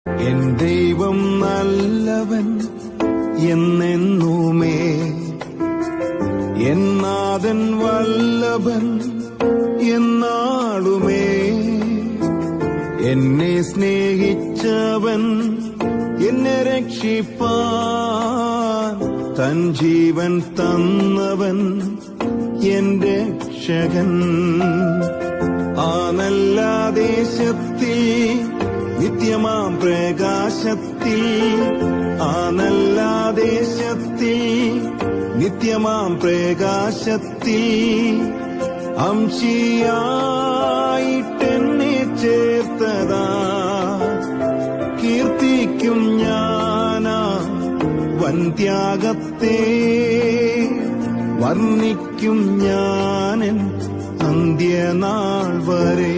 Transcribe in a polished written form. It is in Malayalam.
എൻ ദൈവം നല്ലവൻ എന്നെന്നുമേ, എൻ നാഥൻ വല്ലഭൻ എന്നാളുമേ. എന്നെ സ്നേഹിച്ചവൻ എന്നെ രക്ഷിപ്പാൻ തൻ ജീവൻ തന്നവൻ എൻ രക്ഷകൻ. ആ നല്ല ദേശത്തിൽ നിത്യമാം പ്രകാശത്തിൽ, ആ നല്ല ദേശത്തിൽ നിത്യമാം പ്രകാശത്തിൽ അംശിയായിട്ടെന്നെ ചേർത്തതാ. കീർത്തിക്കും ഞാനാ വന്ത്യാഗത്തെ, വർണ്ണിക്കും ഞാനൻ അന്ത്യനാൾ വരെ.